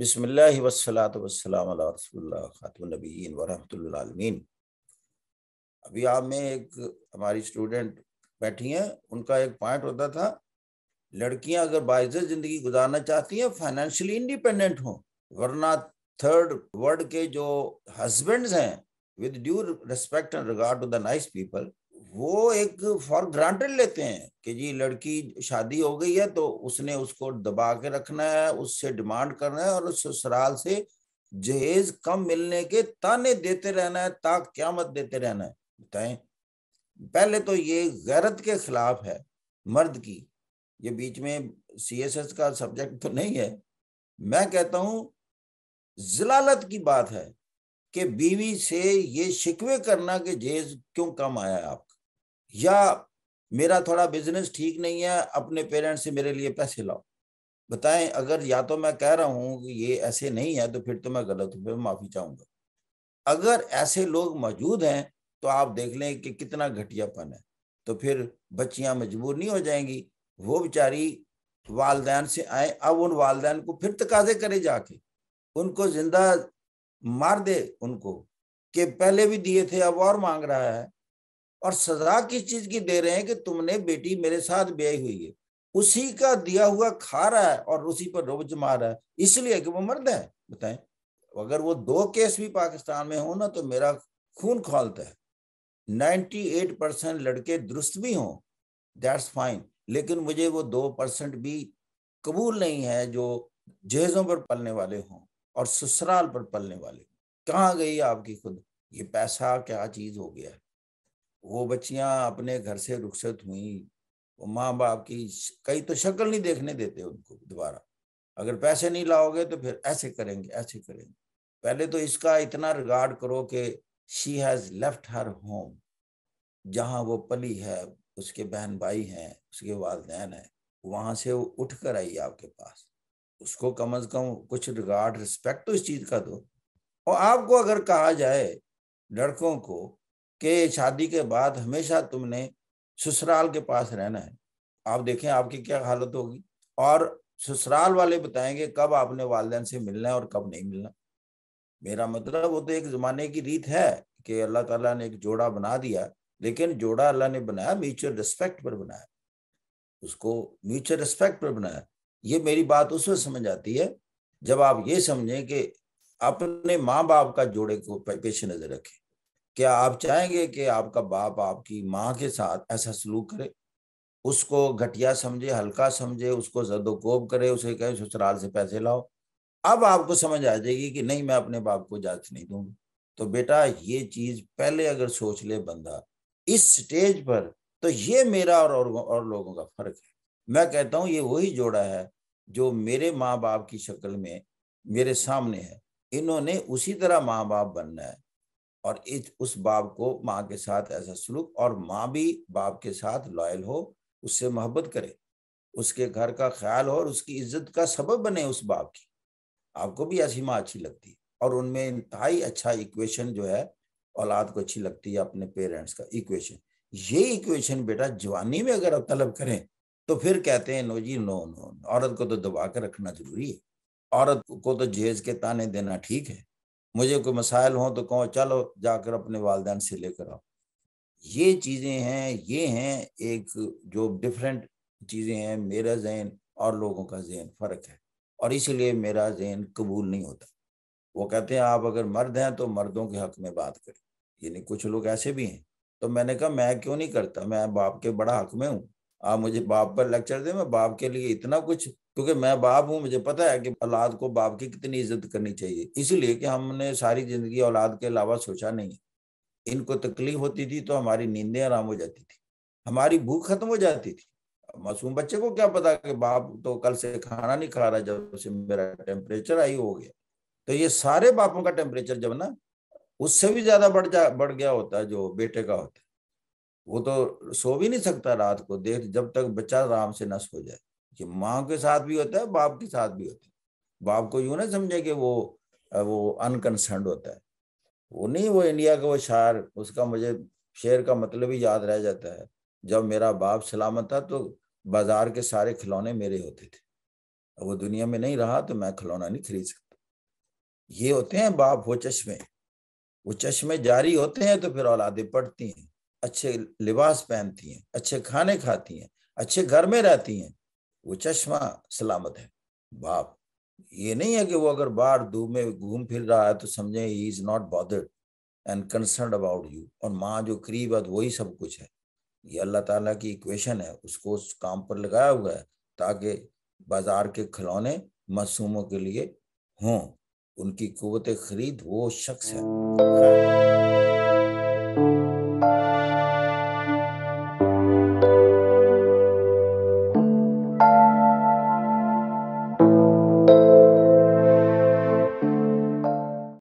بسم اللہ والصلاۃ والسلام علی رسول اللہ خاتم النبیین ورحمۃ اللہ عالمین۔ ابھی آپ میں ایک ہماری اسٹوڈنٹ بیٹھی ہیں، ان کا ایک پوائنٹ ہوتا تھا لڑکیاں اگر باعزت زندگی گزارنا چاہتی ہیں فائنینشلی انڈیپینڈنٹ ہوں، ورنہ تھرڈ ورلڈ کے جو ہسبینڈز ہیں with due respect and regard to the nice people, وہ ایک فار گرانٹیڈ لیتے ہیں کہ جی لڑکی شادی ہو گئی ہے تو اس نے اس کو دبا کے رکھنا ہے، اس سے ڈیمانڈ کرنا ہے اور اس سسرال سے جہیز کم ملنے کے تانے دیتے رہنا ہے تا قیامت دیتے رہنا ہے۔ بتائیں، پہلے تو یہ غیرت کے خلاف ہے مرد کی۔ یہ بیچ میں سی ایس ایس کا سبجیکٹ تو نہیں ہے، میں کہتا ہوں ضلالت کی بات ہے کہ بیوی سے یہ شکوے کرنا کہ جہیز کیوں کم آیا ہے آپ کا، یا میرا تھوڑا بزنس ٹھیک نہیں ہے اپنے پیرنٹ سے میرے لیے پیسے لاؤ۔ بتائیں، اگر یا تو میں کہہ رہا ہوں کہ یہ ایسے نہیں ہے تو پھر تو میں غلط ہوں، پھر معافی چاہوں گا۔ اگر ایسے لوگ موجود ہیں تو آپ دیکھ لیں کہ کتنا گھٹیا پن ہے، تو پھر بچیاں مجبور نہیں ہو جائیں گی، وہ بیچاری والدین سے آئیں، اب ان والدین کو پھر تقاضے کرے جا کے ان کو زندہ مار دے ان کو کہ پہلے بھی دیے تھے اب اور مانگ رہا ہے، اور سزا کس چیز کی دے رہے ہیں کہ تم نے بیٹی میرے ساتھ بیائی ہوئی ہے، اسی کا دیا ہوا کھا رہا ہے اور اسی پر روب جما رہا ہے اس لیے کہ وہ مرد ہے۔ بتائیں، اگر وہ 2 کیس بھی پاکستان میں ہوں نا تو میرا خون کھولتا ہے۔ 98% لڑکے درست بھی ہوں، دیٹس فائن، لیکن مجھے وہ 2% بھی قبول نہیں ہے جو جہیزوں پر پلنے والے ہوں اور سسرال پر پلنے والے ہوں۔ کہاں گئی آپ کی خود یہ پیسہ، کیا چیز ہو گیا ہے؟ وہ بچیاں اپنے گھر سے رخصت ہوئیں، وہ ماں باپ کی کئی تو شکل نہیں دیکھنے دیتے ان کو دوبارہ، اگر پیسے نہیں لاؤ گے تو پھر ایسے کریں گے ایسے کریں گے۔ پہلے تو اس کا اتنا ریگارڈ کرو کہ she has left her home, جہاں وہ پلی ہے، اس کے بہن بھائی ہیں، اس کے والدین ہیں، وہاں سے وہ اٹھ کر آئی آپ کے پاس، اس کو کم از کم کچھ ریگارڈ رسپیکٹ تو اس چیز کا دو۔ اور آپ کو اگر کہا جائے لڑکوں کو کہ شادی کے بعد ہمیشہ تم نے سسرال کے پاس رہنا ہے، آپ دیکھیں آپ کی کیا حالت ہوگی، اور سسرال والے بتائیں گے کب آپ نے والدین سے ملنا ہے اور کب نہیں ملنا۔ میرا مطلب وہ تو ایک زمانے کی ریت ہے کہ اللہ تعالیٰ نے ایک جوڑا بنا دیا، لیکن جوڑا اللہ نے بنایا میوچل ریسپیکٹ پر بنایا، اس کو میوچل ریسپیکٹ پر بنایا۔ یہ میری بات اس وقت سمجھ آتی ہے جب آپ یہ سمجھیں کہ اپنے ماں باپ کا جوڑے کو پیش نظر رکھیں۔ کیا آپ چاہیں گے کہ آپ کا باپ آپ کی ماں کے ساتھ ایسا سلوک کرے، اس کو گھٹیا سمجھے، ہلکا سمجھے، اس کو زد و کوب کرے، اسے کہے سسرال سے پیسے لاؤ؟ اب آپ کو سمجھ آ جائے گی کہ نہیں، میں اپنے باپ کو اجازت نہیں دوں گا۔ تو بیٹا یہ چیز پہلے اگر سوچ لے بندہ اس سٹیج پر، تو یہ میرا اور لوگوں کا فرق ہے۔ میں کہتا ہوں یہ وہی جوڑا ہے جو میرے ماں باپ کی شکل میں میرے سامنے ہے، انہوں نے اسی طرح ماں باپ بننا ہے، اور اس باپ کو ماں کے ساتھ ایسا سلوک، اور ماں بھی باپ کے ساتھ لائل ہو، اس سے محبت کرے، اس کے گھر کا خیال ہو اور اس کی عزت کا سبب بنے اس باپ کی۔ آپ کو بھی ایسی ماں اچھی لگتی ہے، اور ان میں انتہائی اچھا ایکویشن جو ہے اولاد کو اچھی لگتی ہے اپنے پیرنٹس کا ایکویشن۔ یہ ایکویشن بیٹا جوانی میں اگر آپ طلب کریں تو پھر کہتے ہیں نو جی نو، عورت کو تو دبا کے رکھنا ضروری ہے، عورت کو تو جہیز کے تانے دینا ٹھیک ہے، مجھے کوئی مسائل ہوں تو کہو چلو جا کر اپنے والدین سے لے کر آؤ۔ یہ چیزیں ہیں، یہ ہیں ایک جو ڈیفرنٹ چیزیں ہیں۔ میرا ذہن اور لوگوں کا ذہن فرق ہے، اور اسی لیے میرا ذہن قبول نہیں ہوتا۔ وہ کہتے ہیں آپ اگر مرد ہیں تو مردوں کے حق میں بات کریں، یعنی کچھ لوگ ایسے بھی ہیں۔ تو میں نے کہا میں کیوں نہیں کرتا، میں باپ کے بڑا حق میں ہوں، آپ مجھے باپ پر لیکچر دیں، میں باپ کے لیے اتنا کچھ، کیونکہ میں باپ ہوں، مجھے پتا ہے کہ اولاد کو باپ کی کتنی عزت کرنی چاہیے، اس لیے کہ ہم نے ساری زندگی اولاد کے علاوہ سوچا نہیں۔ ان کو تکلیف ہوتی تھی تو ہماری نیندیں آرام ہو جاتی تھی، ہماری بھوک ختم ہو جاتی تھی۔ معصوم بچے کو کیا پتا کہ باپ تو کل سے کھانا نہیں کھا رہا جب سے میرا ٹیمپریچر ہائی ہو گیا۔ تو یہ سارے باپوں کا ٹیمپریچر جب نا اس سے بھی زیادہ بڑھ گیا ہوتا ہے جو بیٹے کا ہوتا ہے، وہ تو سو بھی نہیں سکتا رات کو دیر جب تک بچہ آرام سے نہ سو جائے۔ یہ ماں کے ساتھ بھی ہوتا ہے، باپ کے ساتھ بھی ہوتا ہے۔ باپ کو یوں نہ سمجھے کہ وہ انکنسرنڈ ہوتا ہے، وہ نہیں، وہ انڈیا کا وہ شاعر، اس کا مجھے شعر کا مطلب ہی یاد رہ جاتا ہے، جب میرا باپ سلامت تھا تو بازار کے سارے کھلونے میرے ہوتے تھے، وہ دنیا میں نہیں رہا تو میں کھلونا نہیں خرید سکتا۔ یہ ہوتے ہیں باپ وہ چشمے، وہ چشمے جاری ہوتے ہیں تو پھر اولادیں پڑھتی ہیں، اچھے لباس پہنتی ہیں، اچھے کھانے کھاتی ہیں، اچھے گھر میں رہتی ہیں، وہ چشمہ سلامت ہے باپ۔ یہ نہیں ہے کہ وہ اگر باہر دھوپ میں گھوم پھر رہا ہے تو سمجھیں he is not bothered and concerned about you, اور ماں جو قریب ہے وہی سب کچھ ہے۔ یہ اللہ تعالیٰ کی ایکویشن ہے، اس کو اس کام پر لگایا ہوا ہے تاکہ بازار کے کھلونے معصوموں کے لیے ہوں، ان کی قوت خرید وہ شخص ہے۔